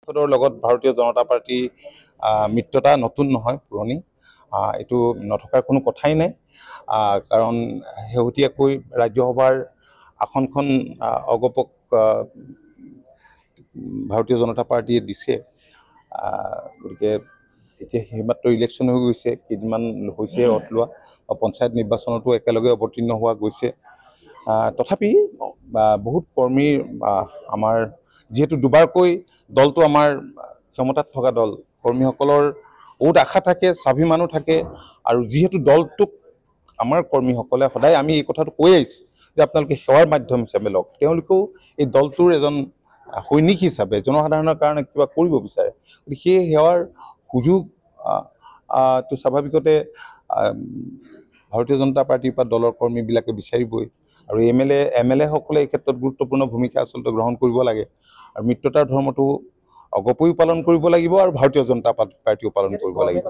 লগত ভাৰতীয় জনতা পাৰ্টি মিত্ৰতা নতুন নহয়, পুৰণি। এইটো নথকাৰ কোনো কথাই নাই, কাৰণ শেহতীয়াকৈ ৰাজ্যসভাৰ আসনখন অগপক ভাৰতীয় জনতা পাৰ্টিয়ে দিছে। গতিকে এতিয়া সেইমাত্ৰ ইলেকশ্যন হৈ গৈছে, কেইদিনমান হৈছে অত লোৱা, পঞ্চায়ত নিৰ্বাচনতো একেলগে অৱতীৰ্ণ হোৱা গৈছে। তথাপি বহুত কৰ্মী আমাৰ যিহেতু দুবাৰকৈ দলটো আমাৰ ক্ষমতাত থকা দল, কৰ্মীসকলৰ বহুত আশা থাকে, স্বাভিমানো থাকে। আৰু যিহেতু দলটোক আমাৰ কৰ্মীসকলে সদায় আমি এই কথাটো কৈ আহিছোঁ যে আপোনালোকে সেৱাৰ মাধ্যম হিচাপে লওক। তেওঁলোকেও এই দলটোৰ এজন সৈনিক হিচাপে জনসাধাৰণৰ কাৰণে কিবা কৰিব বিচাৰে। গতিকে সেই সেৱাৰ সুযোগ তো স্বাভাৱিকতে ভাৰতীয় জনতা পাৰ্টিৰ পৰা দলৰ কৰ্মীবিলাকে বিচাৰিবই। আৰু এম এল এ সকলে এই ক্ষেত্ৰত গুৰুত্বপূৰ্ণ ভূমিকা আচলতে গ্ৰহণ কৰিব লাগে। আৰু মিত্ৰতাৰ ধৰ্মটো অগপয়ো পালন কৰিব লাগিব আৰু ভাৰতীয় জনতা পাৰ্টিও পালন কৰিব লাগিব।